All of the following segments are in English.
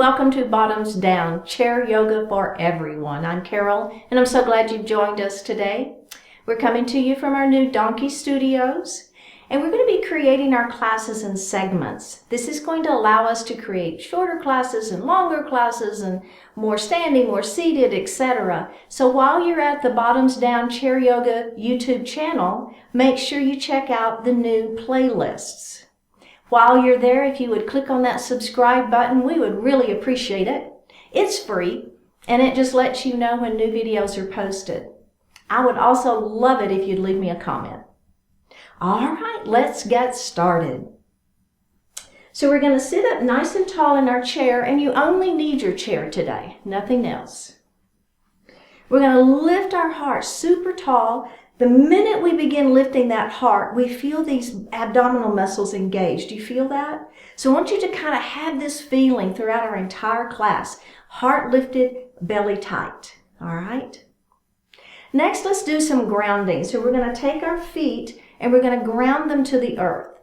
welcome to Bottoms Down, Chair Yoga for Everyone. I'm Carol, and I'm so glad you've joined us today. We're coming to you from our new Donkey Studios, and we're going to be creating our classes in segments. This is going to allow us to create shorter classes and longer classes and more standing, more seated, etc. So while you're at the Bottoms Down Chair Yoga YouTube channel, make sure you check out the new playlists. While you're there, if you would click on that subscribe button, we would really appreciate it. It's free, and it just lets you know when new videos are posted. I would also love it if you'd leave me a comment. All right, let's get started. So we're going to sit up nice and tall in our chair, and you only need your chair today, nothing else. We're going to lift our heart super tall. The minute we begin lifting that heart, we feel these abdominal muscles engaged. Do you feel that? So I want you to kind of have this feeling throughout our entire class. Heart lifted, belly tight. All right? Next, let's do some grounding. So we're going to take our feet and we're going to ground them to the earth.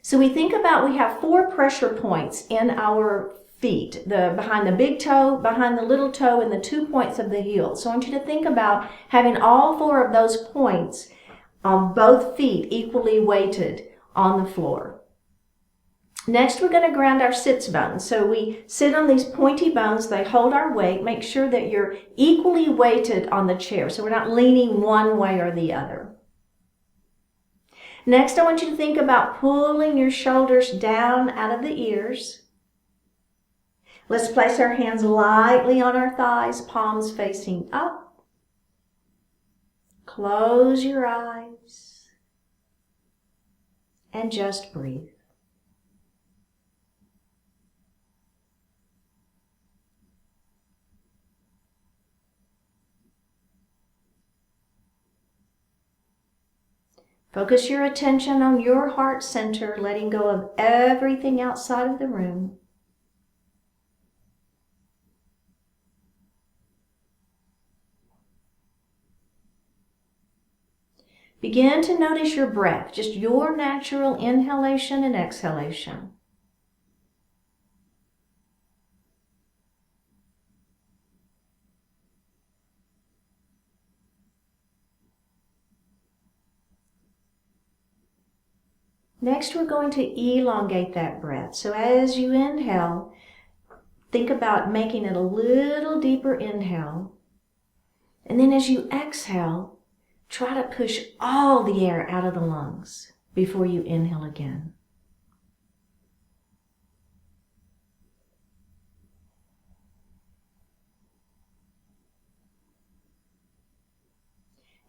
So we think about we have 4 pressure points in our feet, behind the big toe, behind the little toe, and the 2 points of the heel. So I want you to think about having all 4 of those points on both feet equally weighted on the floor. Next, we're going to ground our sits bones. So we sit on these pointy bones. They hold our weight. Make sure that you're equally weighted on the chair, so we're not leaning one way or the other. Next, I want you to think about pulling your shoulders down out of the ears. Let's place our hands lightly on our thighs, palms facing up. Close your eyes and just breathe. Focus your attention on your heart center, letting go of everything outside of the room. Begin to notice your breath, just your natural inhalation and exhalation. Next, we're going to elongate that breath. So as you inhale, think about making it a little deeper inhale. And then as you exhale, try to push all the air out of the lungs before you inhale again.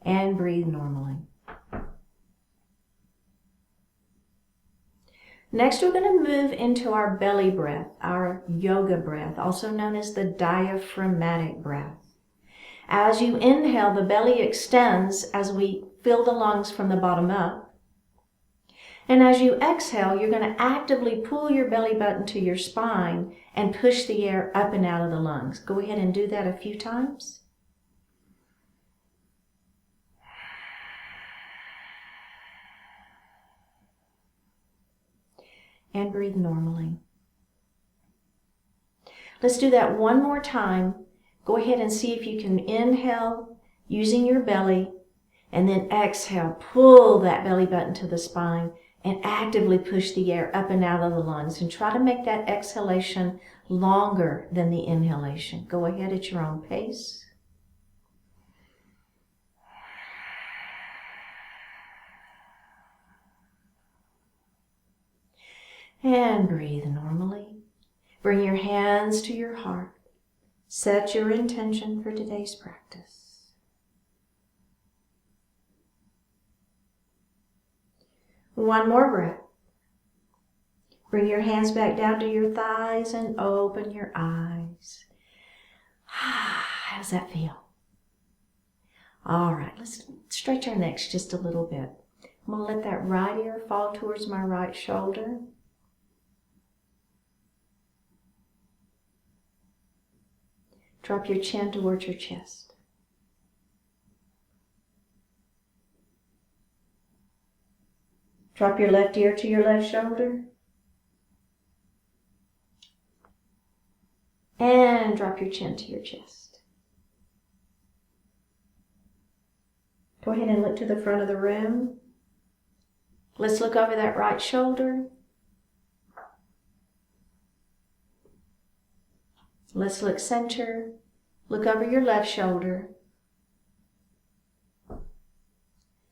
And breathe normally. Next, we're going to move into our belly breath, our yoga breath, also known as the diaphragmatic breath. As you inhale, the belly extends as we fill the lungs from the bottom up. And as you exhale, you're going to actively pull your belly button to your spine and push the air up and out of the lungs. Go ahead and do that a few times. And breathe normally. Let's do that one more time. Go ahead and see if you can inhale using your belly, and then exhale, pull that belly button to the spine and actively push the air up and out of the lungs, and try to make that exhalation longer than the inhalation. Go ahead at your own pace. And breathe normally. Bring your hands to your heart. Set your intention for today's practice. One more breath. Bring your hands back down to your thighs and open your eyes. How does that feel? All right, let's stretch our necks just a little bit. I'm going to let that right ear fall towards my right shoulder. Drop your chin towards your chest. Drop your left ear to your left shoulder. And drop your chin to your chest. Go ahead and look to the front of the room. Let's look over that right shoulder. Let's look center. Look over your left shoulder.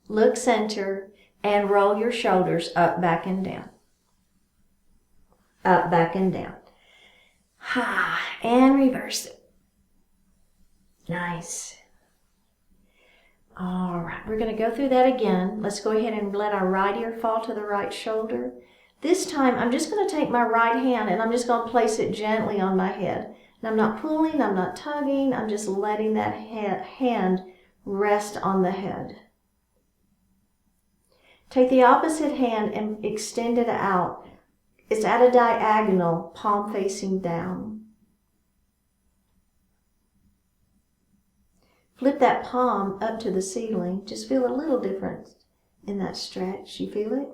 Look center and roll your shoulders up, back, and down. Up, back, and down. And reverse it. Nice. All right, we're going to go through that again. Let's go ahead and let our right ear fall to the right shoulder. This time, I'm just going to take my right hand and I'm just going to place it gently on my head. And I'm not pulling, I'm not tugging, I'm just letting that hand rest on the head. Take the opposite hand and extend it out. It's at a diagonal, palm facing down. Flip that palm up to the ceiling. Just feel a little difference in that stretch. You feel it?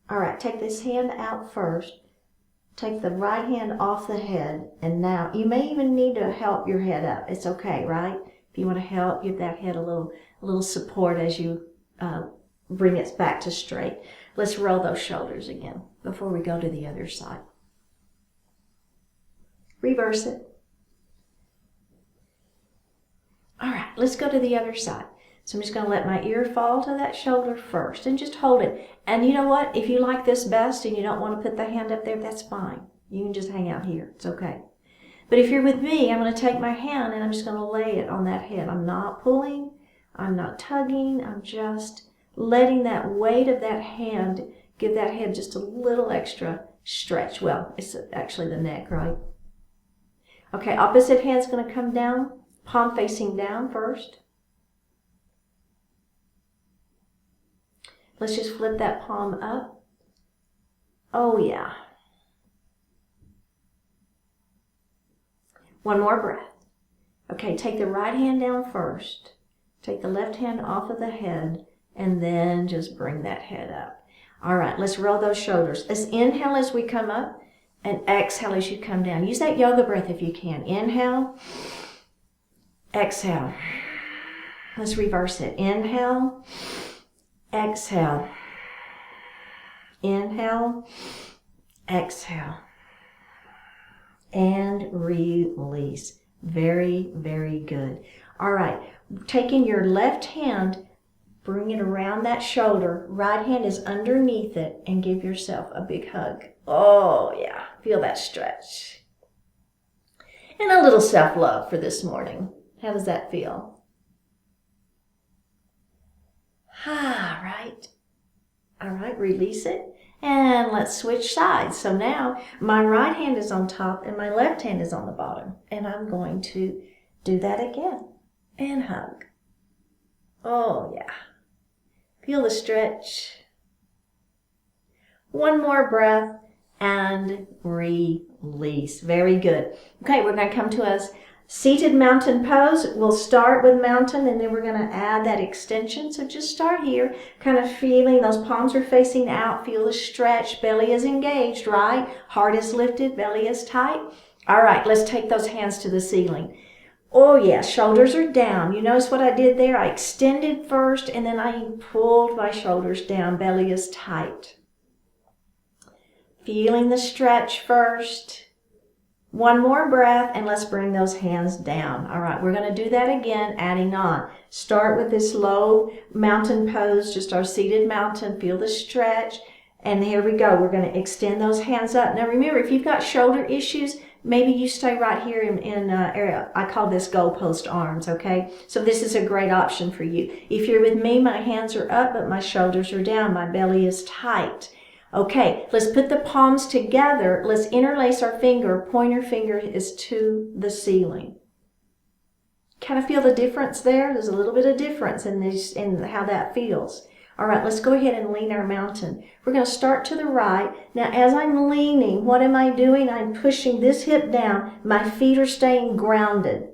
All right, take this hand out first. Take the right hand off the head. And now, you may even need to help your head up. It's okay, right? If you want to help, give that head a little support as you bring it back to straight. Let's roll those shoulders again before we go to the other side. Reverse it. All right, let's go to the other side. So I'm just going to let my ear fall to that shoulder first and just hold it. And you know what? If you like this best and you don't want to put the hand up there, that's fine. You can just hang out here. It's okay. But if you're with me, I'm going to take my hand and I'm just going to lay it on that head. I'm not pulling. I'm not tugging. I'm just letting that weight of that hand give that head just a little extra stretch. Well, it's actually the neck, right? Okay, opposite hand's going to come down. Palm facing down first. Let's just flip that palm up. Oh yeah. One more breath. Okay, take the right hand down first. Take the left hand off of the head and then just bring that head up. All right, let's roll those shoulders. Let's inhale as we come up and exhale as you come down. Use that yoga breath if you can. Inhale. Exhale. Let's reverse it. Inhale. Exhale. Inhale. Exhale. And release. Very, very good. All right. Taking your left hand, bring it around that shoulder. Right hand is underneath it and give yourself a big hug. Oh, yeah. Feel that stretch. And a little self-love for this morning. How does that feel? Right. All right, release it. And let's switch sides. So now my right hand is on top and my left hand is on the bottom. And I'm going to do that again. And hug. Oh, yeah. Feel the stretch. One more breath and release. Very good. Okay, we're going to come to us. Seated mountain pose. We'll start with mountain and then we're going to add that extension. So just start here, kind of feeling those palms are facing out. Feel the stretch. Belly is engaged, right? Heart is lifted. Belly is tight. All right, let's take those hands to the ceiling. Oh, yeah, shoulders are down. You notice what I did there? I extended first and then I pulled my shoulders down. Belly is tight. Feeling the stretch first. One more breath and let's bring those hands down. All right, we're going to do that again, adding on. Start with this low mountain pose, just our seated mountain. Feel the stretch. And here we go. We're going to extend those hands up. Now remember, if you've got shoulder issues, maybe you stay right here in area. I call this goalpost arms, okay? So this is a great option for you. If you're with me, my hands are up, but my shoulders are down. My belly is tight. Okay, let's put the palms together. Let's interlace our finger. Pointer finger is to the ceiling. Kind of feel the difference there? There's a little bit of difference in how that feels. All right, let's go ahead and lean our mountain. We're going to start to the right. Now, as I'm leaning, what am I doing? I'm pushing this hip down. My feet are staying grounded.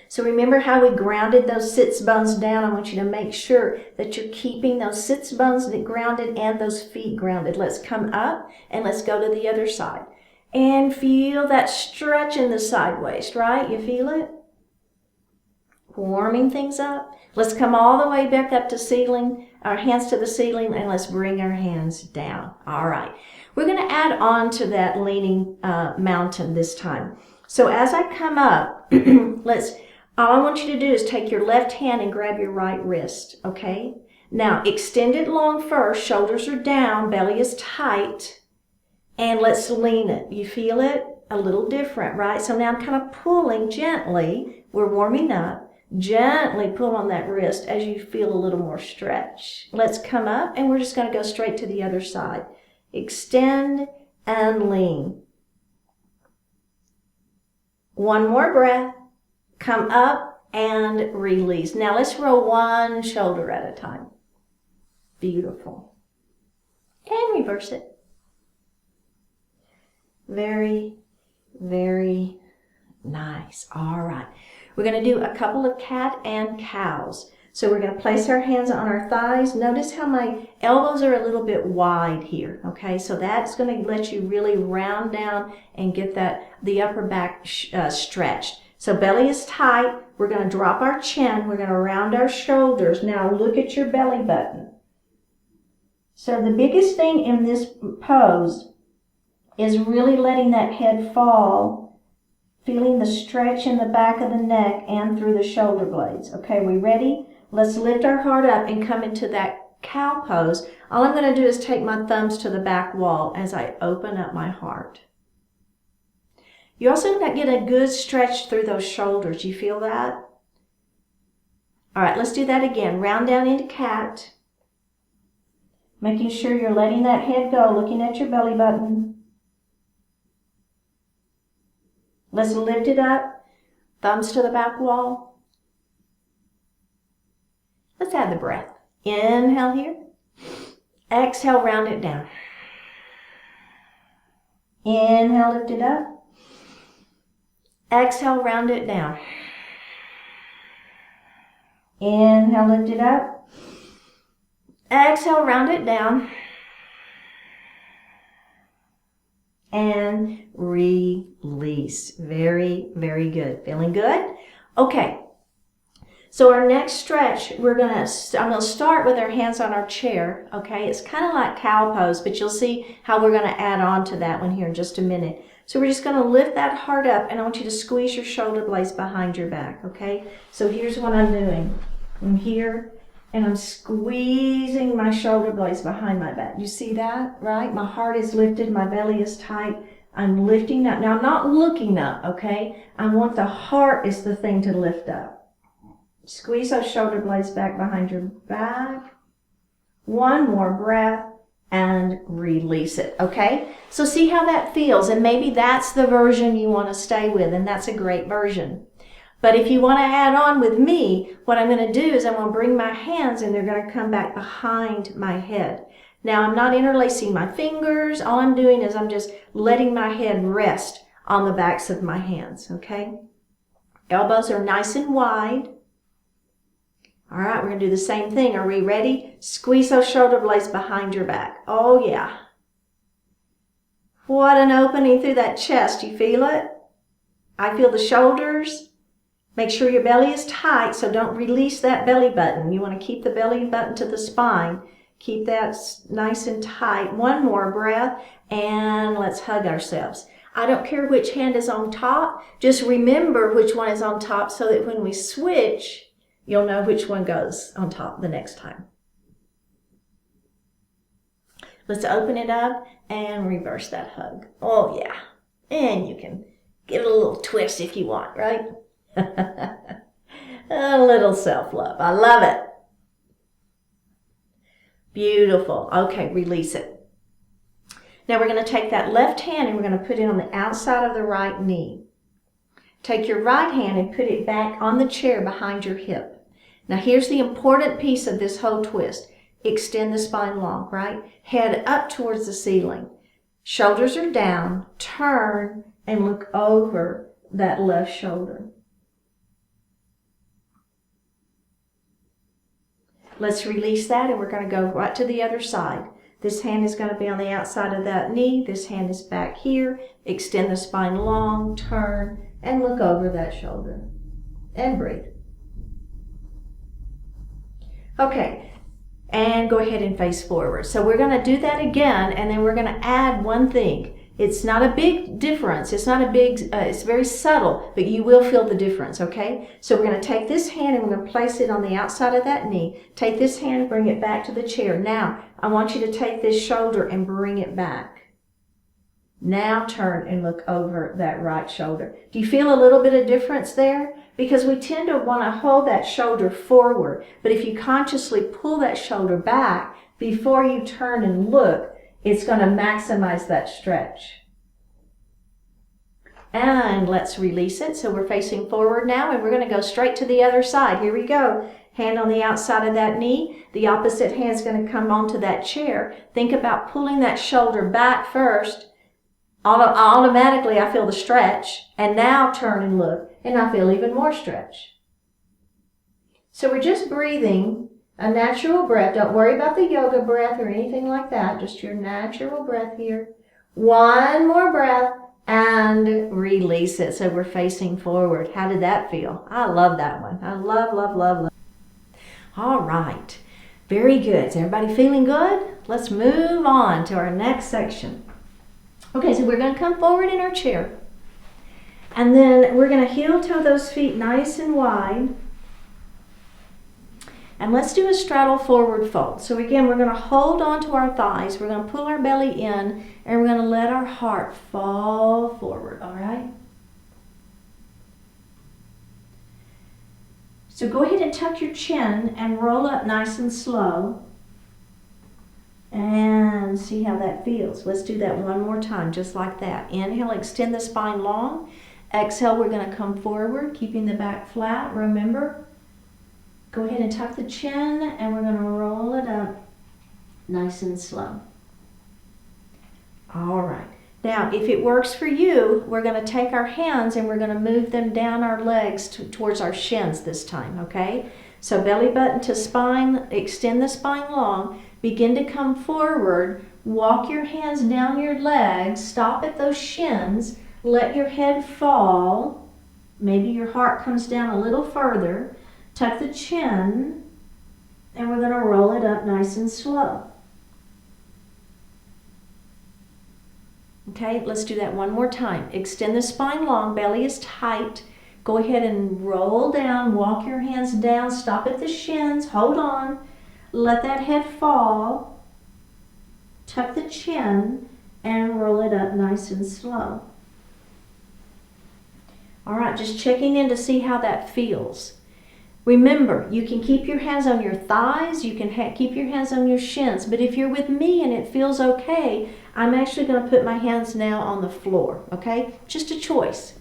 So remember how we grounded those sits bones down? I want you to make sure that you're keeping those sits bones grounded and those feet grounded. Let's come up and let's go to the other side. And feel that stretch in the side waist, right? You feel it? Warming things up. Let's come all the way back up to ceiling, our hands to the ceiling, and let's bring our hands down. All right. We're going to add on to that leaning mountain this time. So as I come up, all I want you to do is take your left hand and grab your right wrist, okay? Now, extend it long first. Shoulders are down, belly is tight, and let's lean it. You feel it? A little different, right? So now I'm kind of pulling gently. We're warming up. Gently pull on that wrist as you feel a little more stretch. Let's come up, and we're just going to go straight to the other side. Extend and lean. One more breath. Come up and release. Now let's roll one shoulder at a time. Beautiful. And reverse it. Very, very nice. All right. We're going to do a couple of cat and cows. So we're going to place our hands on our thighs. Notice how my elbows are a little bit wide here, okay? So that's going to let you really round down and get the upper back stretched. So belly is tight. We're going to drop our chin. We're going to round our shoulders. Now look at your belly button. So the biggest thing in this pose is really letting that head fall, feeling the stretch in the back of the neck and through the shoulder blades. Okay, we ready? Let's lift our heart up and come into that cow pose. All I'm going to do is take my thumbs to the back wall as I open up my heart. You also get a good stretch through those shoulders. You feel that? All right, let's do that again. Round down into cat. Making sure you're letting that head go, looking at your belly button. Let's lift it up. Thumbs to the back wall. Let's add the breath. Inhale here. Exhale, round it down. Inhale, lift it up. Exhale, round it down. Inhale, lift it up. Exhale, round it down. And release. Very, very good. Feeling good? Okay. So our next stretch, I'm going to start with our hands on our chair, okay? It's kind of like cow pose, but you'll see how we're going to add on to that one here in just a minute. So we're just going to lift that heart up, and I want you to squeeze your shoulder blades behind your back, okay? So here's what I'm doing. I'm here, and I'm squeezing my shoulder blades behind my back. You see that, right? My heart is lifted, my belly is tight. I'm lifting up. Now, I'm not looking up, okay? I want the heart is the thing to lift up. Squeeze those shoulder blades back behind your back. One more breath and release it, okay? So see how that feels, and maybe that's the version you want to stay with, and that's a great version. But if you want to add on with me, what I'm going to do is I'm going to bring my hands and they're going to come back behind my head. Now I'm not interlacing my fingers. All I'm doing is I'm just letting my head rest on the backs of my hands, okay? Elbows are nice and wide. All right, we're going to do the same thing. Are we ready? Squeeze those shoulder blades behind your back. Oh, yeah. What an opening through that chest. You feel it? I feel the shoulders. Make sure your belly is tight, so don't release that belly button. You want to keep the belly button to the spine. Keep that nice and tight. One more breath, and let's hug ourselves. I don't care which hand is on top. Just remember which one is on top so that when we switch, you'll know which one goes on top the next time. Let's open it up and reverse that hug. Oh, yeah. And you can give it a little twist if you want, right? A little self-love. I love it. Beautiful. Okay, release it. Now we're going to take that left hand and we're going to put it on the outside of the right knee. Take your right hand and put it back on the chair behind your hip. Now here's the important piece of this whole twist. Extend the spine long, right? Head up towards the ceiling. Shoulders are down. Turn and look over that left shoulder. Let's release that and we're going to go right to the other side. This hand is going to be on the outside of that knee. This hand is back here. Extend the spine long, turn, and look over that shoulder. And breathe. Okay, and go ahead and face forward. So we're going to do that again, and then we're going to add one thing. It's not a big difference. It's not a big, it's very subtle, but you will feel the difference, okay? So we're going to take this hand and we're going to place it on the outside of that knee. Take this hand, bring it back to the chair. Now, I want you to take this shoulder and bring it back. Now turn and look over that right shoulder. Do you feel a little bit of difference there? Because we tend to want to hold that shoulder forward, but if you consciously pull that shoulder back before you turn and look, it's going to maximize that stretch. And let's release it. So we're facing forward now, and we're going to go straight to the other side. Here we go. Hand on the outside of that knee. The opposite hand is going to come onto that chair. Think about pulling that shoulder back first. Automatically, I feel the stretch. And now turn and look, and I feel even more stretch. So we're just breathing a natural breath. Don't worry about the yoga breath or anything like that. Just your natural breath here. One more breath and release it. So we're facing forward. How did that feel? I love that one. I love, love, love, love. All right. Very good. Is everybody feeling good? Let's move on to our next section. Okay, so we're going to come forward in our chair. And then we're going to heel toe those feet nice and wide. And let's do a straddle forward fold. So again, we're going to hold on to our thighs. We're going to pull our belly in, and we're going to let our heart fall forward, all right? So go ahead and tuck your chin and roll up nice and slow. And see how that feels. Let's do that one more time, just like that. Inhale, extend the spine long. Exhale, we're going to come forward, keeping the back flat. Remember, go ahead and tuck the chin, and we're going to roll it up nice and slow. All right. Now, if it works for you, we're going to take our hands and we're going to move them down our legs towards our shins this time, okay? So belly button to spine, extend the spine long, begin to come forward, walk your hands down your legs, stop at those shins, let your head fall, maybe your heart comes down a little further, tuck the chin, and we're going to roll it up nice and slow. Okay, let's do that one more time. Extend the spine long, belly is tight. Go ahead and roll down, walk your hands down, stop at the shins, hold on. Let that head fall, tuck the chin, and roll it up nice and slow. All right, just checking in to see how that feels. Remember, you can keep your hands on your thighs, you can keep your hands on your shins, but if you're with me and it feels okay, I'm actually going to put my hands now on the floor, okay? Just a choice.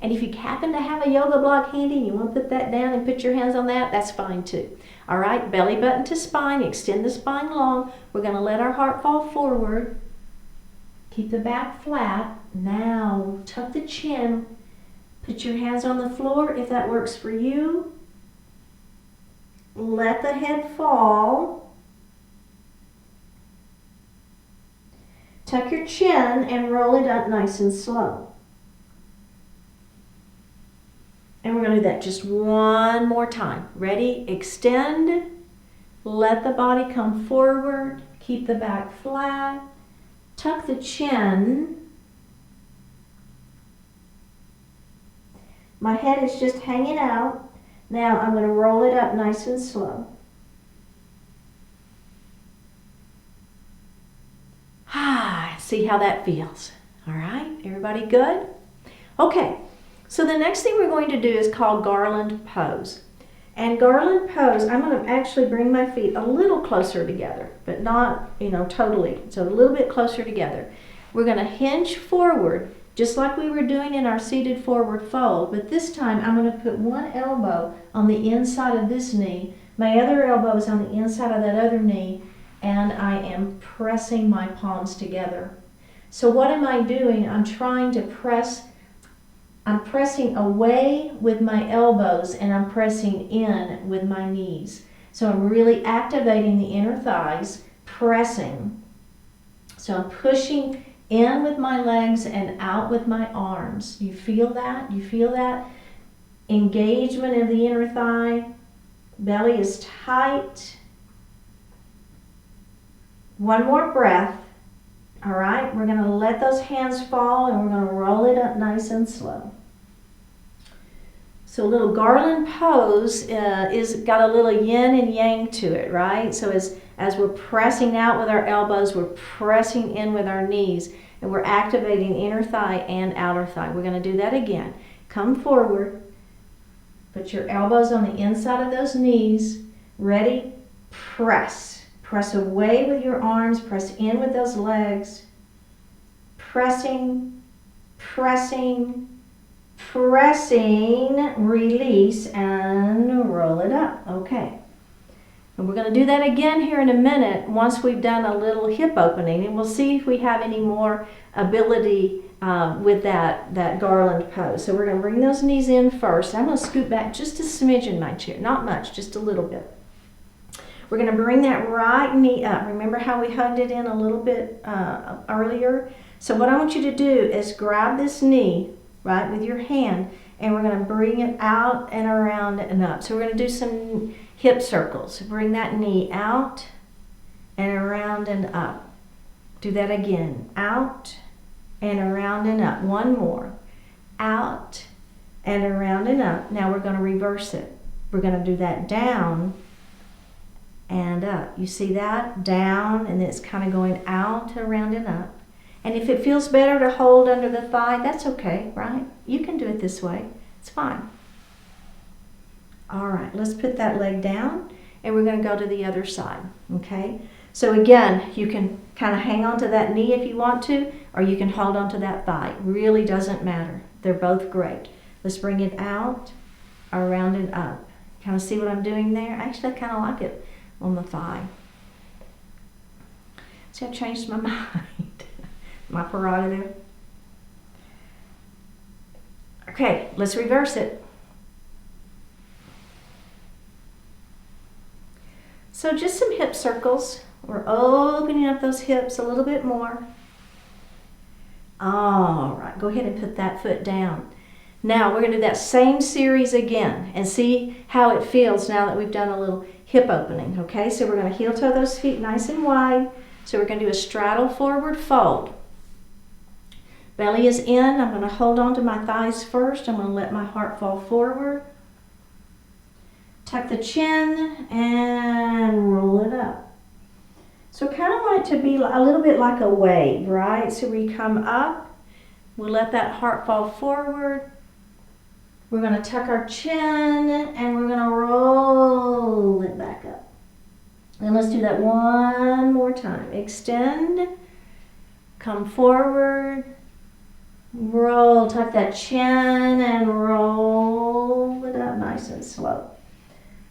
And if you happen to have a yoga block handy and you want to put that down and put your hands on that, that's fine too. All right, belly button to spine, extend the spine long. We're going to let our heart fall forward. Keep the back flat. Now, tuck the chin. Put your hands on the floor if that works for you. Let the head fall. Tuck your chin and roll it up nice and slow. And we're going to do that just one more time. Ready? Extend. Let the body come forward. Keep the back flat. Tuck the chin. My head is just hanging out. Now I'm going to roll it up nice and slow. See how that feels. All right, everybody good? Okay, so the next thing we're going to do is called Garland pose. And Garland pose, I'm going to actually bring my feet a little closer together, but not, totally. So a little bit closer together. We're going to hinge forward, just like we were doing in our seated forward fold, but this time I'm going to put one elbow on the inside of this knee, my other elbow is on the inside of that other knee, and I am pressing my palms together. So what am I doing? I'm pressing away with my elbows and I'm pressing in with my knees. So I'm really activating the inner thighs, pressing. So I'm pushing in with my legs and out with my arms. You feel that? You feel that engagement of the inner thigh? Belly is tight. One more breath. All right, we're going to let those hands fall and we're going to roll it up nice and slow. So a little Garland pose is got a little yin and yang to it, right? So as we're pressing out with our elbows, we're pressing in with our knees, and we're activating inner thigh and outer thigh. We're going to do that again. Come forward. Put your elbows on the inside of those knees. Ready? Press. Press away with your arms. Press in with those legs. Pressing, pressing, pressing, release, and roll it up. Okay. And we're going to do that again here in a minute once we've done a little hip opening, and we'll see if we have any more ability with that Garland pose. So we're going to bring those knees in first. I'm going to scoot back just a smidge in my chair, not much, just a little bit. We're going to bring that right knee up. Remember how we hugged it in a little bit earlier? So what I want you to do is grab this knee, right, with your hand, and we're going to bring it out and around and up. So we're going to do some hip circles. Bring that knee out and around and up. Do that again. Out and around and up. One more. Out and around and up. Now we're going to reverse it. We're going to do that down and up. You see that? Down, and it's kind of going out, around and up. And if it feels better to hold under the thigh, that's okay, right? You can do it this way. It's fine. All right, let's put that leg down, and we're going to go to the other side, okay? So again, you can kind of hang on to that knee if you want to, or you can hold on to that thigh. It really doesn't matter. They're both great. Let's bring it out, around and up. Kind of see what I'm doing there? Actually, I kind of like it on the thigh. See, I changed my mind. My prerogative. Okay, let's reverse it. So just some hip circles. We're opening up those hips a little bit more. All right, go ahead and put that foot down. Now we're going to do that same series again and see how it feels now that we've done a little hip opening. Okay, so we're going to heel toe those feet nice and wide. So we're going to do a straddle forward fold. Belly is in. I'm going to hold on to my thighs first. I'm going to let my heart fall forward. Tuck the chin and roll it up. So kind of like to be a little bit like a wave, right? So we come up. We'll let that heart fall forward. We're going to tuck our chin and we're going to roll it back up. And let's do that one more time. Extend. Come forward. Roll, tuck that chin and roll it up nice and slow.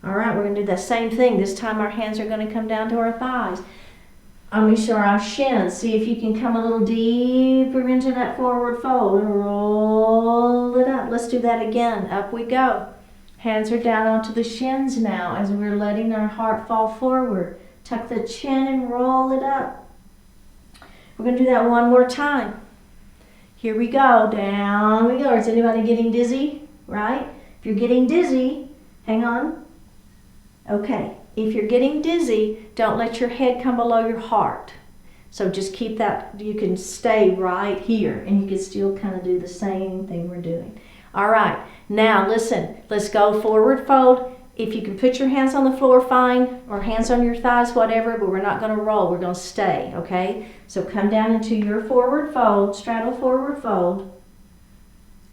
All right, we're going to do the same thing. This time our hands are going to come down to our thighs. I'm going to show our shins. See if you can come a little deeper into that forward fold and roll it up. Let's do that again. Up we go. Hands are down onto the shins now as we're letting our heart fall forward. Tuck the chin and roll it up. We're going to do that one more time. Here we go, down we go. Is anybody getting dizzy? Right? If you're getting dizzy, hang on. Okay, if you're getting dizzy, don't let your head come below your heart. So just keep that, you can stay right here and you can still kind of do the same thing we're doing. All right, now listen, let's go forward fold. If you can put your hands on the floor, fine, or hands on your thighs, whatever, but we're not going to roll, we're going to stay, okay? So come down into your forward fold, straddle forward fold.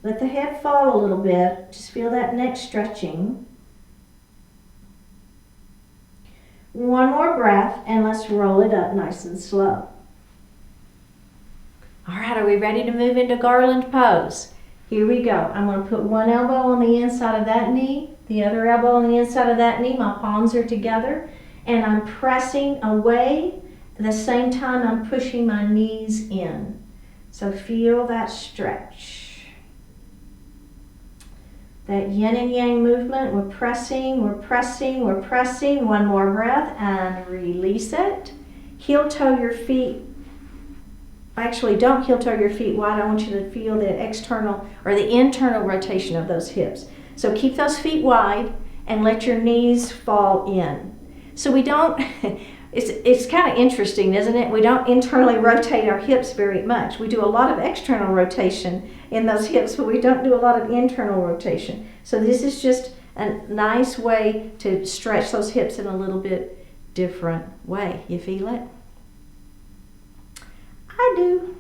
Let the head fall a little bit, just feel that neck stretching. One more breath, and let's roll it up nice and slow. All right, are we ready to move into Garland pose? Here we go. I'm going to put one elbow on the inside of that knee, the other elbow on the inside of that knee. My palms are together, and I'm pressing away. At the same time, I'm pushing my knees in. So feel that stretch. That yin and yang movement. We're pressing, we're pressing, we're pressing. One more breath, and release it. Heel toe your feet actually don't heel toe your feet wide. I want you to feel the external or the internal rotation of those hips. So keep those feet wide and let your knees fall in. So we don't, it's kind of interesting, isn't it? We don't internally rotate our hips very much. We do a lot of external rotation in those hips, but we don't do a lot of internal rotation. So this is just a nice way to stretch those hips in a little bit different way. You feel it? I do.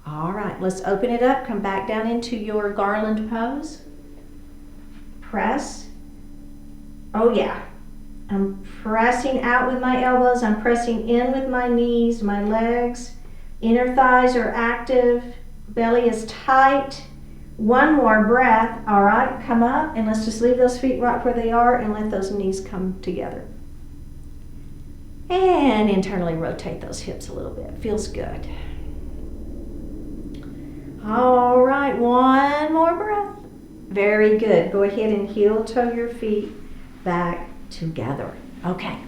All right, let's open it up. Come back down into your Garland pose. Press. Oh yeah. I'm pressing out with my elbows. I'm pressing in with my knees, my legs. Inner thighs are active. Belly is tight. One more breath. All right, come up and let's just leave those feet right where they are and let those knees come together. And internally rotate those hips a little bit. Feels good. All right, one more breath. Very good. Go ahead and heel toe your feet back together. Okay.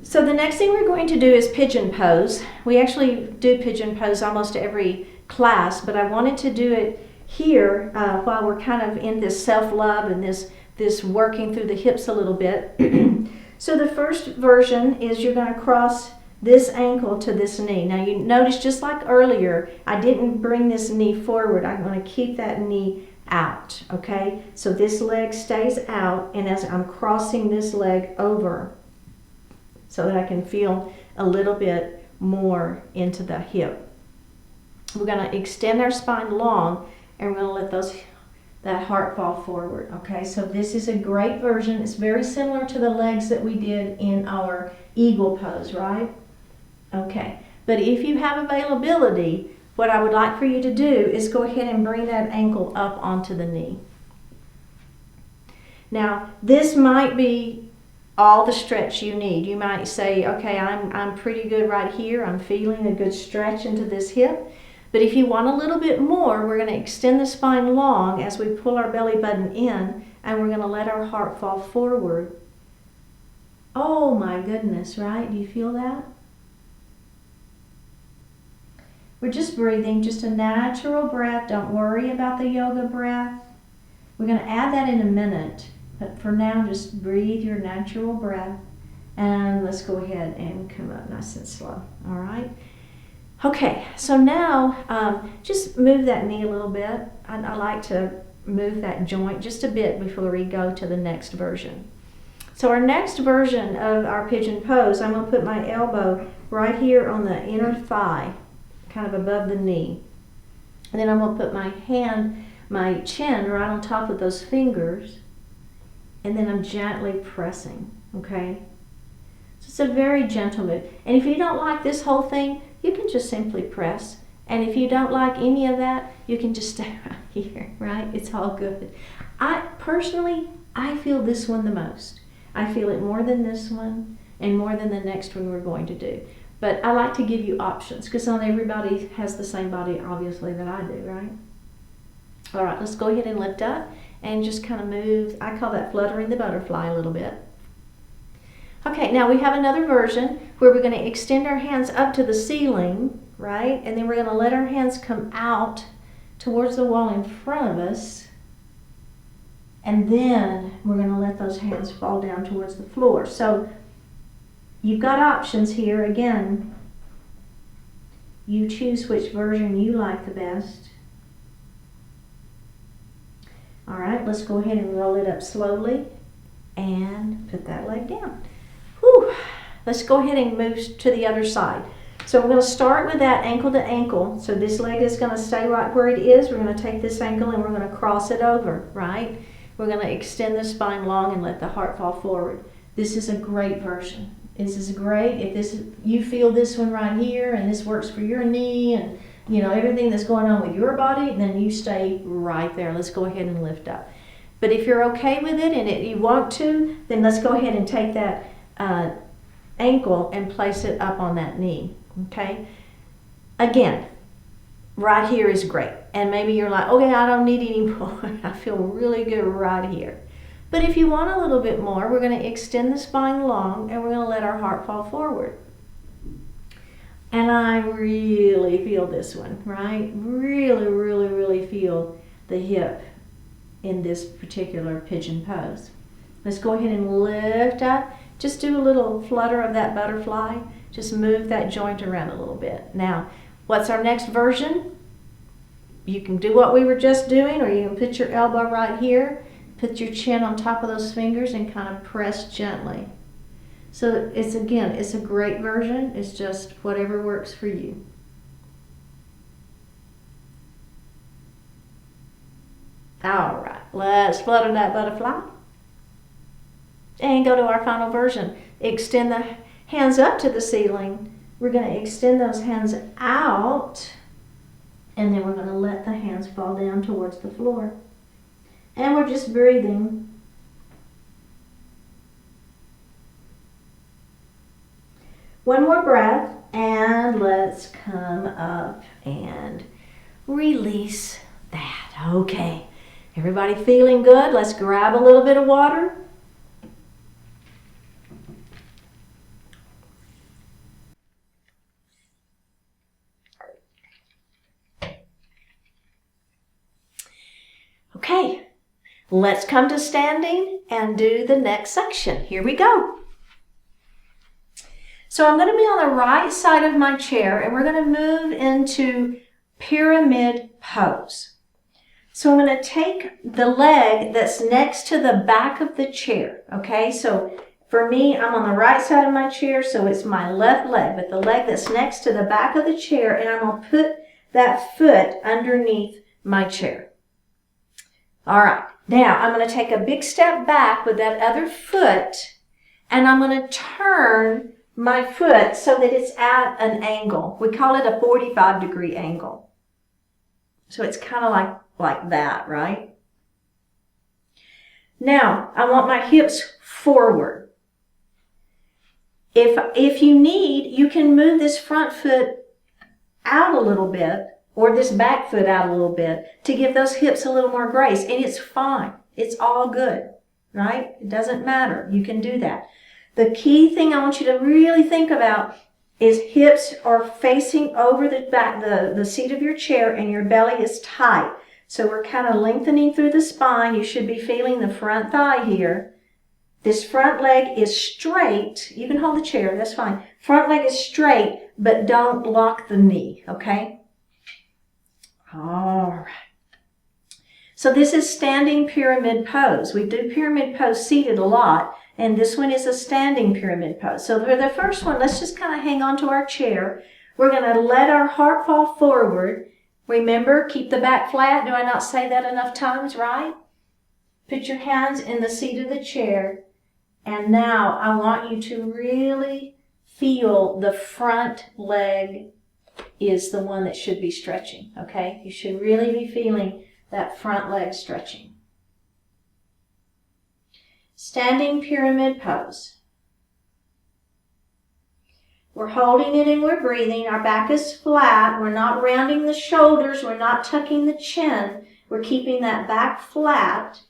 So the next thing we're going to do is pigeon pose. We actually do pigeon pose almost every class, but I wanted to do it here while we're kind of in this self-love and this working through the hips a little bit. So the first version is you're going to cross this ankle to this knee. Now you notice just like earlier, I didn't bring this knee forward. I'm going to keep that knee out, okay? So this leg stays out, and as I'm crossing this leg over so that I can feel a little bit more into the hip. We're going to extend our spine long, and we're going to let that heart fall forward, okay? So this is a great version. It's very similar to the legs that we did in our eagle pose, right? Okay, but if you have availability, what I would like for you to do is go ahead and bring that ankle up onto the knee. Now, this might be all the stretch you need. You might say, okay, I'm pretty good right here. I'm feeling a good stretch into this hip. But if you want a little bit more, we're going to extend the spine long as we pull our belly button in, and we're going to let our heart fall forward. Oh my goodness, right? Do you feel that? We're just breathing, just a natural breath. Don't worry about the yoga breath. We're going to add that in a minute, but for now, just breathe your natural breath, and let's go ahead and come up nice and slow, all right? Okay, so now just move that knee a little bit. I like to move that joint just a bit before we go to the next version. So our next version of our pigeon pose, I'm going to put my elbow right here on the inner thigh, kind of above the knee. And then I'm going to put my chin right on top of those fingers, and then I'm gently pressing, okay? So it's a very gentle move. And if you don't like this whole thing, you can just simply press. And if you don't like any of that, you can just stay right here, right? It's all good. Personally, I feel this one the most. I feel it more than this one and more than the next one we're going to do. But I like to give you options because not everybody has the same body, obviously, that I do, right? All right, let's go ahead and lift up and just kind of move. I call that fluttering the butterfly a little bit. Okay, now we have another version where we're going to extend our hands up to the ceiling, right? And then we're going to let our hands come out towards the wall in front of us. And then we're going to let those hands fall down towards the floor. So you've got options here. Again, you choose which version you like the best. All right, let's go ahead and roll it up slowly and put that leg down. Whew. Let's go ahead and move to the other side. So we're going to start with that ankle to ankle. So this leg is going to stay right where it is. We're going to take this ankle and we're going to cross it over, right? We're going to extend the spine long and let the heart fall forward. This is a great version. This is great. If you feel this one right here and this works for your knee and you know everything that's going on with your body, then you stay right there. Let's go ahead and lift up. But if you're okay with it and you want to, then let's go ahead and take that ankle and place it up on that knee, okay? Again, right here is great. And maybe you're like, okay, I don't need any more. I feel really good right here. But if you want a little bit more, we're going to extend the spine long and we're going to let our heart fall forward. And I really feel this one, right? Really feel the hip in this particular pigeon pose. Let's go ahead and lift up. Just do a little flutter of that butterfly. Just move that joint around a little bit. Now, what's our next version? You can do what we were just doing, or you can put your elbow right here, put your chin on top of those fingers and kind of press gently. So it's a great version. It's just whatever works for you. All right, let's flutter that butterfly. And go to our final version. Extend the hands up to the ceiling. We're going to extend those hands out, and then we're going to let the hands fall down towards the floor. And we're just breathing. One more breath, and let's come up and release that. Okay, everybody feeling good? Let's grab a little bit of water. Okay, let's come to standing and do the next section. Here we go. So I'm going to be on the right side of my chair, and we're going to move into pyramid pose. So I'm going to take the leg that's next to the back of the chair, okay? So for me, I'm on the right side of my chair, so it's my left leg, but the leg that's next to the back of the chair, and I'm going to put that foot underneath my chair. All right, now I'm going to take a big step back with that other foot, and I'm going to turn my foot so that it's at an angle. We call it a 45-degree angle. So it's kind of like that, right? Now, I want my hips forward. If you need, you can move this front foot out a little bit, or this back foot out a little bit, to give those hips a little more grace. And it's fine. It's all good, right? It doesn't matter. You can do that. The key thing I want you to really think about is hips are facing over the back, the seat of your chair, and your belly is tight. So we're kind of lengthening through the spine. You should be feeling the front thigh here. This front leg is straight. You can hold the chair, that's fine. Front leg is straight, but don't lock the knee, okay? All right. So this is standing pyramid pose. We do pyramid pose seated a lot, and this one is a standing pyramid pose. So for the first one, let's just kind of hang on to our chair. We're going to let our heart fall forward. Remember, keep the back flat. Do I not say that enough times, right? Put your hands in the seat of the chair. And now I want you to really feel the front leg is the one that should be stretching, okay? You should really be feeling that front leg stretching. Standing pyramid pose. We're holding it and we're breathing. Our back is flat. We're not rounding the shoulders. We're not tucking the chin. We're keeping that back flat.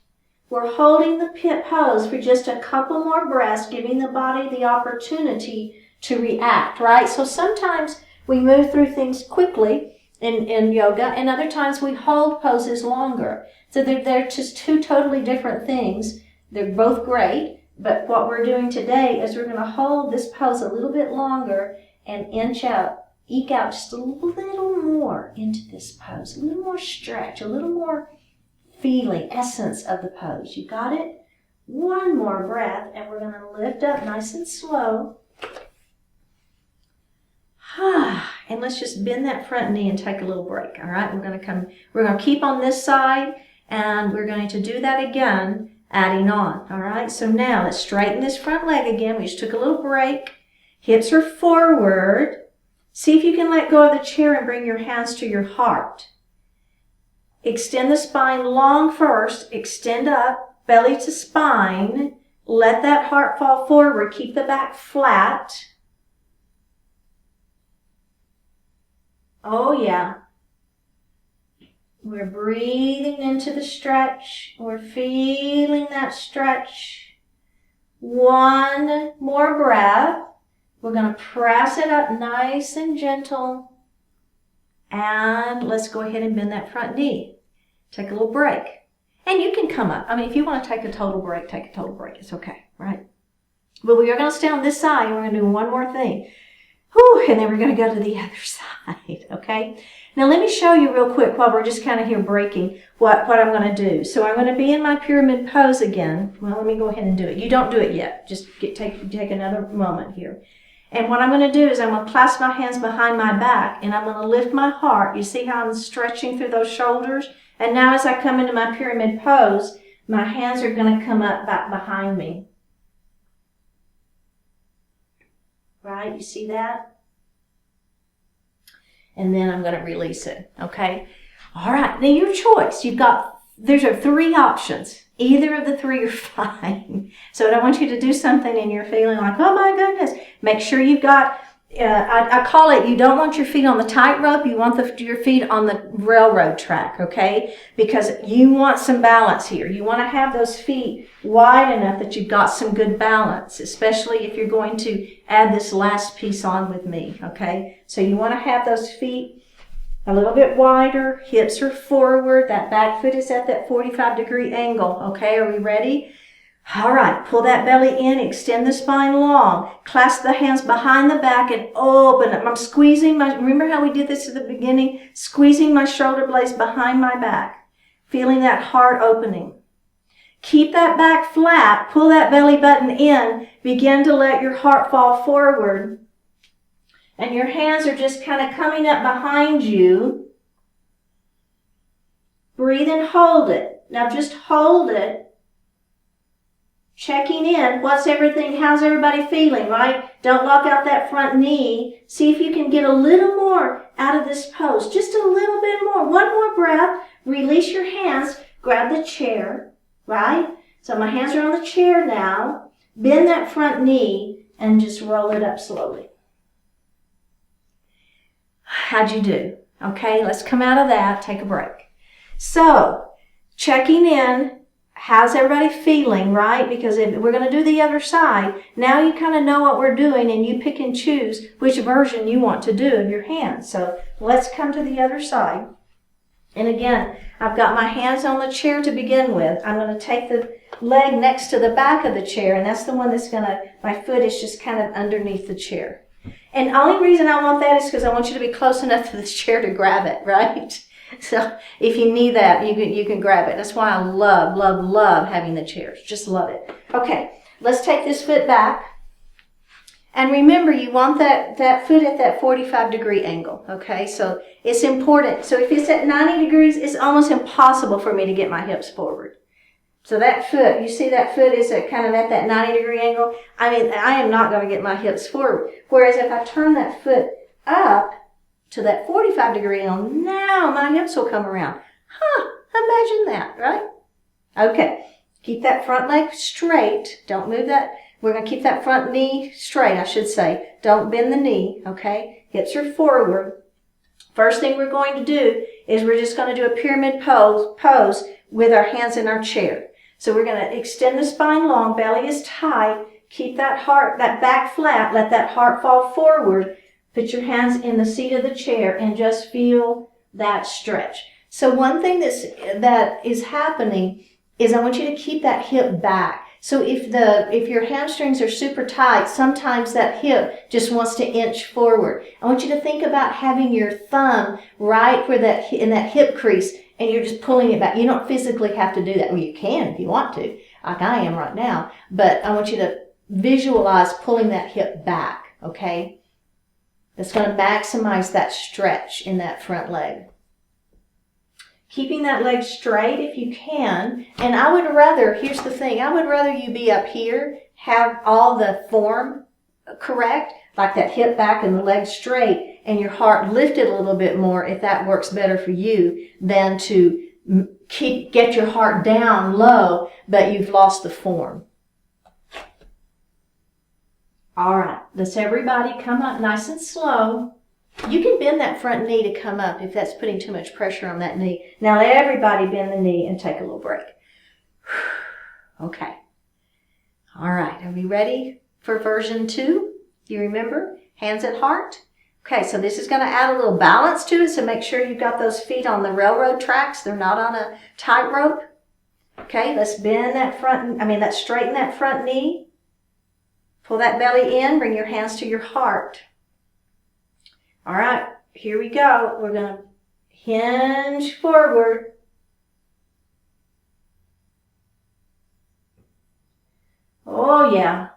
We're holding the pit pose for just a couple more breaths, giving the body the opportunity to react, right? So sometimes we move through things quickly in yoga, and other times we hold poses longer. So they're just two totally different things. They're both great, but what we're doing today is we're going to hold this pose a little bit longer and eke out just a little more into this pose, a little more stretch, a little more feeling, essence of the pose. You got it? One more breath, and we're going to lift up nice and slow. And let's just bend that front knee and take a little break. All right, we're going to keep on this side, and we're going to do that again, adding on. All right, so now let's straighten this front leg again. We just took a little break. Hips are forward. See if you can let go of the chair and bring your hands to your heart. Extend the spine long first. Extend up, belly to spine. Let that heart fall forward. Keep the back flat. Oh, yeah. We're breathing into the stretch. We're feeling that stretch. One more breath. We're going to press it up nice and gentle. And let's go ahead and bend that front knee. Take a little break. And you can come up. I mean, if you want to take a total break, take a total break. It's okay, right? But we are going to stay on this side, and we're going to do one more thing. Whew, and then we're going to go to the other side, okay? Now, let me show you real quick while we're just kind of here breaking what I'm going to do. So I'm going to be in my pyramid pose again. Well, let me go ahead and do it. You don't do it yet. Just take another moment here. And what I'm going to do is I'm going to clasp my hands behind my back, and I'm going to lift my heart. You see how I'm stretching through those shoulders? And now as I come into my pyramid pose, my hands are going to come up back behind me. Right? You see that? And then I'm going to release it. Okay? All right. Now your choice. There's 3 options. Either of the 3 are fine. So I don't want you to do something and you're feeling like, oh my goodness. Make sure you've got, I call it, you don't want your feet on the tightrope. You want your feet on the railroad track, okay? Because you want some balance here. You want to have those feet wide enough that you've got some good balance, especially if you're going to add this last piece on with me, okay? So you want to have those feet a little bit wider, hips are forward, that back foot is at that 45-degree angle, okay? Are we ready? All right, pull that belly in, extend the spine long, clasp the hands behind the back and open up. I'm squeezing remember how we did this at the beginning? Squeezing my shoulder blades behind my back, feeling that heart opening. Keep that back flat, pull that belly button in, begin to let your heart fall forward. And your hands are just kind of coming up behind you. Breathe and hold it. Now just hold it. Checking in. How's everybody feeling, right? Don't lock out that front knee. See if you can get a little more out of this pose. Just a little bit more. One more breath. Release your hands. Grab the chair, right? So my hands are on the chair now. Bend that front knee and just roll it up slowly. How'd you do? Okay, let's come out of that, take a break. So, checking in, how's everybody feeling, right? Because if we're going to do the other side, now you kind of know what we're doing and you pick and choose which version you want to do of your hands. So, let's come to the other side. And again, I've got my hands on the chair to begin with. I'm going to take the leg next to the back of the chair, and that's the one that's my foot is just kind of underneath the chair. And the only reason I want that is because I want you to be close enough to this chair to grab it, right? So if you need that, you can grab it. That's why I love, love, love having the chairs. Just love it. Okay, let's take this foot back. And remember, you want that foot at that 45-degree angle, okay? So it's important. So if it's at 90 degrees, it's almost impossible for me to get my hips forward. So that foot, you see that foot is at that 90-degree angle? I mean, I am not going to get my hips forward. Whereas if I turn that foot up to that 45-degree angle, now my hips will come around. Imagine that, right? Okay, keep that front leg straight. Don't move that. We're going to keep that front knee straight, I should say. Don't bend the knee, okay? Hips are forward. First thing we're going to do is we're just going to do a pyramid pose with our hands in our chair. So we're going to extend the spine long, belly is tight, keep that back flat, let that heart fall forward. Put your hands in the seat of the chair and just feel that stretch. So one thing that is happening is I want you to keep that hip back. So if your hamstrings are super tight, sometimes that hip just wants to inch forward. I want you to think about having your thumb right in that hip crease, and you're just pulling it back. You don't physically have to do that. Well, you can if you want to, like I am right now. But I want you to visualize pulling that hip back, okay? That's going to maximize that stretch in that front leg. Keeping that leg straight if you can. And here's the thing, I would rather you be up here, have all the form correct, like that hip back and the leg straight, and your heart lifted a little bit more if that works better for you, than to get your heart down low, but you've lost the form. All right, let's everybody come up nice and slow. You can bend that front knee to come up if that's putting too much pressure on that knee. Now let everybody bend the knee and take a little break. Okay. All right, are we ready for version 2? You remember? Hands at heart. Okay, so this is going to add a little balance to it, so make sure you've got those feet on the railroad tracks. They're not on a tightrope. Okay, let's bend that let's straighten that front knee. Pull that belly in, bring your hands to your heart. All right, here we go. We're going to hinge forward. Oh, yeah.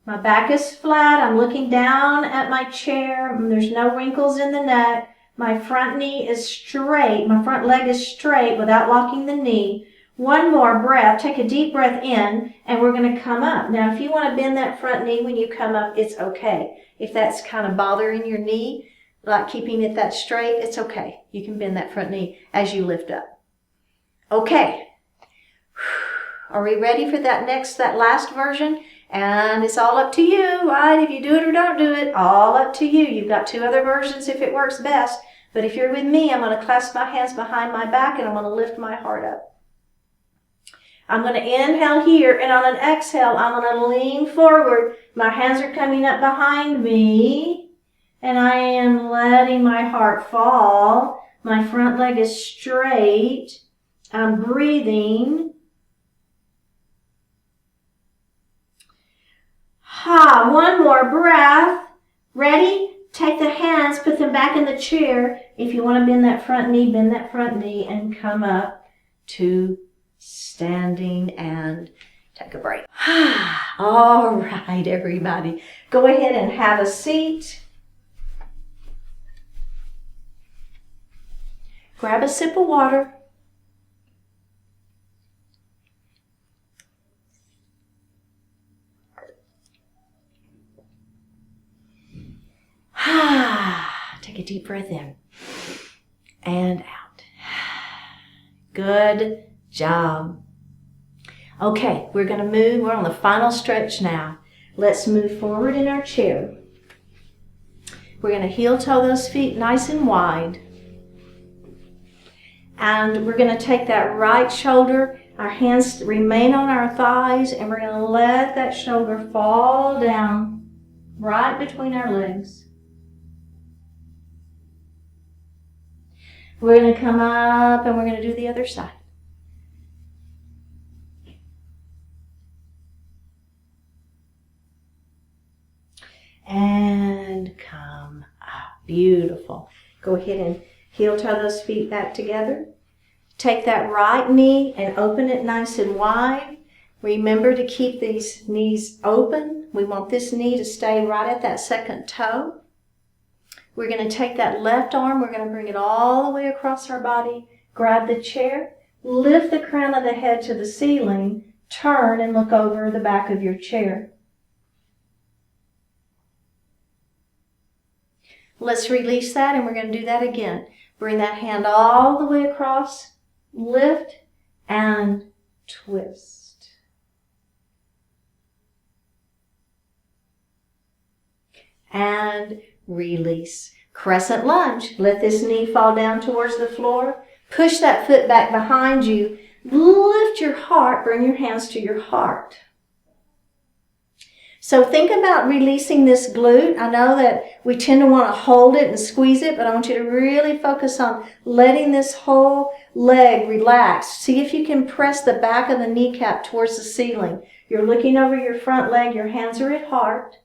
My back is flat. I'm looking down at my chair. There's no wrinkles in the neck. My front knee is straight. My front leg is straight without locking the knee. One more breath. Take a deep breath in, and we're going to come up. Now, if you want to bend that front knee when you come up, it's okay. If that's kind of bothering your knee, like keeping it that straight, it's okay. You can bend that front knee as you lift up. Okay. Are we ready for that last version? And it's all up to you, right? If you do it or don't do it, all up to you. You've got 2 other versions if it works best. But if you're with me, I'm going to clasp my hands behind my back and I'm going to lift my heart up. I'm going to inhale here, and on an exhale, I'm going to lean forward. My hands are coming up behind me, and I am letting my heart fall. My front leg is straight. I'm breathing. One more breath. Ready? Take the hands, put them back in the chair. If you want to bend that front knee, and come up to standing and take a break. All right, everybody. Go ahead and have a seat. Grab a sip of water. Take a deep breath in and out. Good job. Okay, we're going to move. We're on the final stretch now. Let's move forward in our chair. We're going to heel toe those feet nice and wide. And we're going to take that right shoulder. Our hands remain on our thighs, and we're going to let that shoulder fall down right between our legs. We're going to come up and we're going to do the other side. And come up. Beautiful. Go ahead and heel toe those feet back together. Take that right knee and open it nice and wide. Remember to keep these knees open. We want this knee to stay right at that second toe. We're going to take that left arm. We're going to bring it all the way across our body. Grab the chair. Lift the crown of the head to the ceiling. Turn and look over the back of your chair. Let's release that, and we're going to do that again. Bring that hand all the way across. Lift and twist. And release. Crescent lunge. Let this knee fall down towards the floor. Push that foot back behind you. Lift your heart. Bring your hands to your heart. So think about releasing this glute. I know that we tend to want to hold it and squeeze it, but I want you to really focus on letting this whole leg relax. See if you can press the back of the kneecap towards the ceiling. You're looking over your front leg. Your hands are at heart.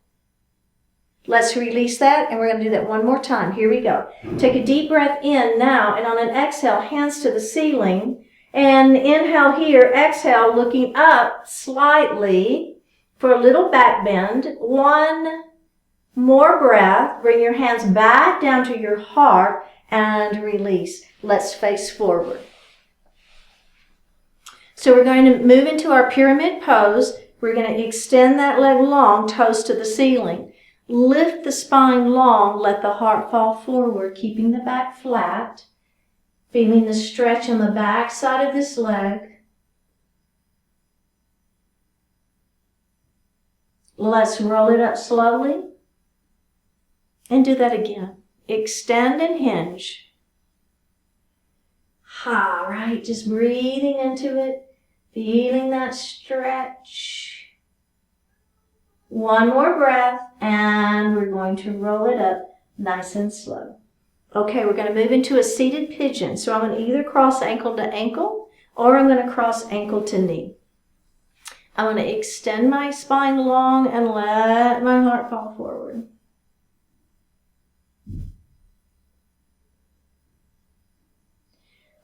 Let's release that, and we're going to do that one more time. Here we go. Take a deep breath in now, and on an exhale, hands to the ceiling. And inhale here, exhale, looking up slightly for a little back bend. One more breath. Bring your hands back down to your heart and release. Let's face forward. So we're going to move into our pyramid pose. We're going to extend that leg long, toes to the ceiling. Lift the spine long, let the heart fall forward, keeping the back flat. Feeling the stretch on the back side of this leg. Let's roll it up slowly. And do that again. Extend and hinge. All right, just breathing into it. Feeling that stretch. One more breath, and we're going to roll it up nice and slow. Okay, we're going to move into a seated pigeon. So I'm going to either cross ankle to ankle, or I'm going to cross ankle to knee. I'm going to extend my spine long and let my heart fall forward.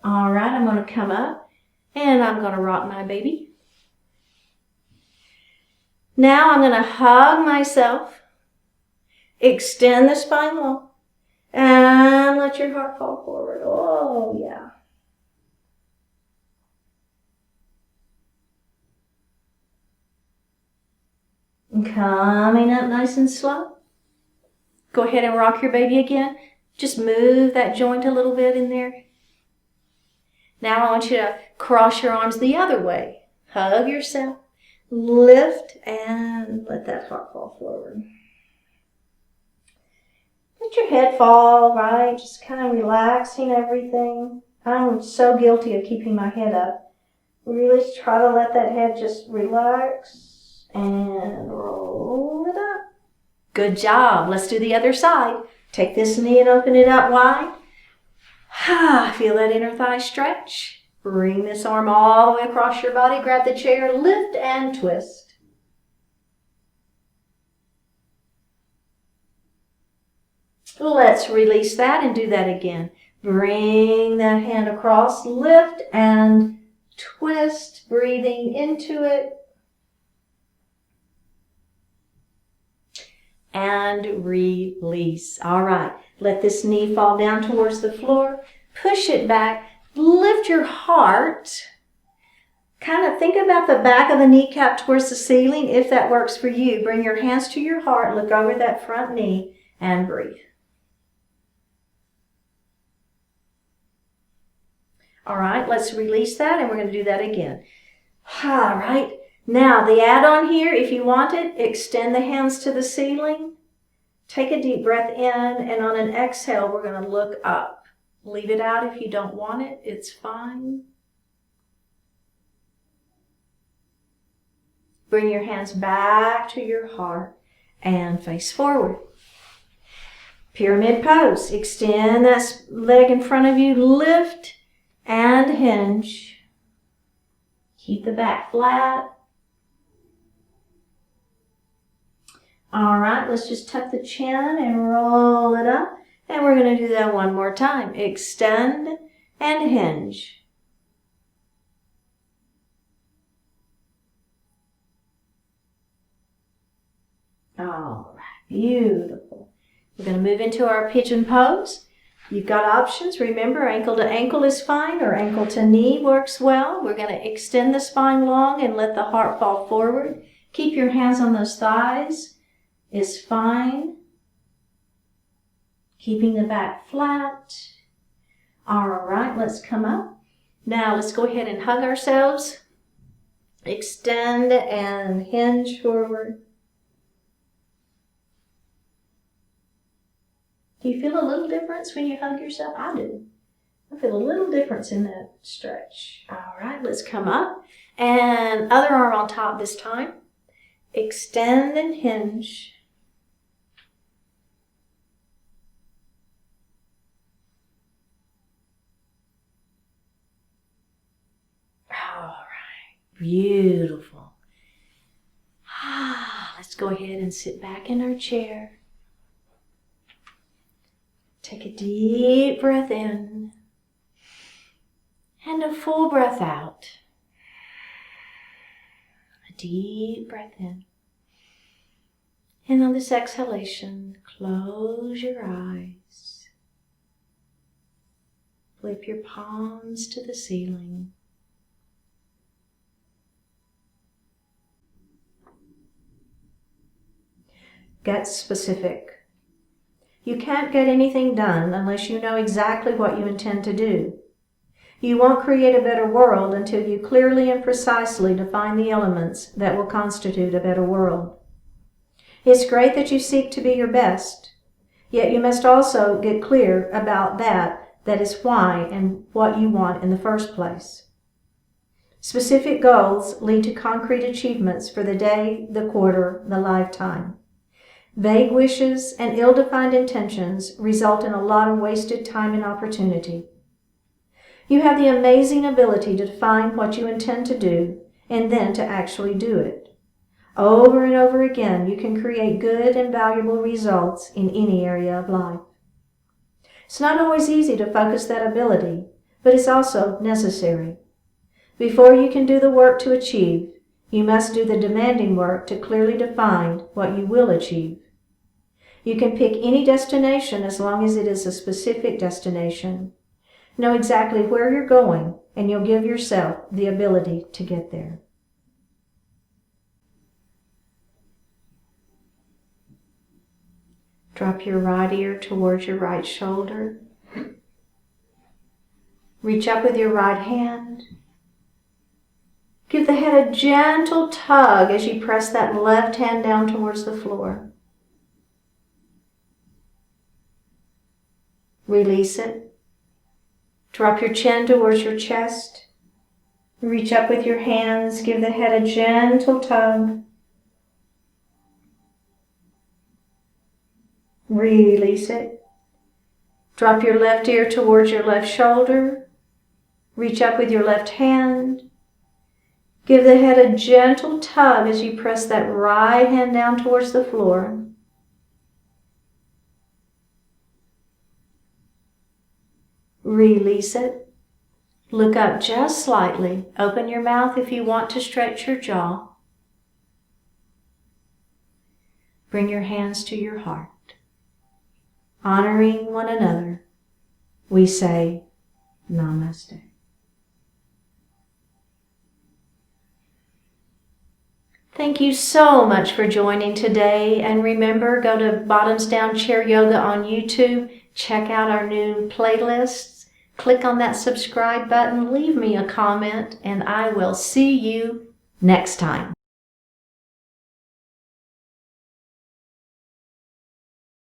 All right, I'm going to come up and I'm going to rock my baby. Now I'm going to hug myself, extend the spine long, and let your heart fall forward. Oh, yeah. Coming up nice and slow. Go ahead and rock your baby again. Just move that joint a little bit in there. Now I want you to cross your arms the other way. Hug yourself, lift, and let that heart fall forward. Let your head fall, right? Just kind of relaxing everything. I'm so guilty of keeping my head up. Really try to let that head just relax and roll it up. Good job. Let's do the other side. Take this knee and open it up wide. Feel that inner thigh stretch. Bring this arm all the way across your body. Grab the chair, lift and twist. Let's release that and do that again. Bring that hand across, lift and twist, breathing into it. And release. All right, let this knee fall down towards the floor. Push it back. Lift your heart. Kind of think about the back of the kneecap towards the ceiling if that works for you. Bring your hands to your heart. Look over that front knee and breathe. All right, let's release that and we're going to do that again. All right. Now, the add-on here, if you want it, extend the hands to the ceiling. Take a deep breath in, and on an exhale, we're going to look up. Leave it out if you don't want it. It's fine. Bring your hands back to your heart and face forward. Pyramid pose. Extend that leg in front of you. Lift and hinge. Keep the back flat. All right, let's just tuck the chin and roll it up. And we're going to do that one more time. Extend and hinge. All right, beautiful. We're going to move into our pigeon pose. You've got options. Remember, ankle to ankle is fine, or ankle to knee works well. We're going to extend the spine long and let the heart fall forward. Keep your hands on those thighs is fine. Keeping the back flat. All right, let's come up. Now let's go ahead and hug ourselves. Extend and hinge forward. Do you feel a little difference when you hug yourself? I do. I feel a little difference in that stretch. All right, let's come up. And other arm on top this time. Extend and hinge. All right, beautiful. Let's go ahead and sit back in our chair. Take a deep breath in and a full breath out. A deep breath in. And on this exhalation, close your eyes. Flip your palms to the ceiling. Get specific. You can't get anything done unless you know exactly what you intend to do. You won't create a better world until you clearly and precisely define the elements that will constitute a better world. It's great that you seek to be your best, yet you must also get clear about that is why and what you want in the first place. Specific goals lead to concrete achievements for the day, the quarter, the lifetime. Vague wishes and ill-defined intentions result in a lot of wasted time and opportunity. You have the amazing ability to define what you intend to do and then to actually do it. Over and over again, you can create good and valuable results in any area of life. It's not always easy to focus that ability, but it's also necessary. Before you can do the work to achieve, you must do the demanding work to clearly define what you will achieve. You can pick any destination as long as it is a specific destination. Know exactly where you're going, and you'll give yourself the ability to get there. Drop your right ear towards your right shoulder. Reach up with your right hand. Give the head a gentle tug as you press that left hand down towards the floor. Release it. Drop your chin towards your chest. Reach up with your hands. Give the head a gentle tug. Release it. Drop your left ear towards your left shoulder. Reach up with your left hand. Give the head a gentle tug as you press that right hand down towards the floor. Release it. Look up just slightly. Open your mouth if you want to stretch your jaw. Bring your hands to your heart. Honoring one another, we say Namaste. Thank you so much for joining today, and remember, go to Bottoms Down Chair Yoga on YouTube, check out our new playlists, click on that subscribe button, leave me a comment, and I will see you next time.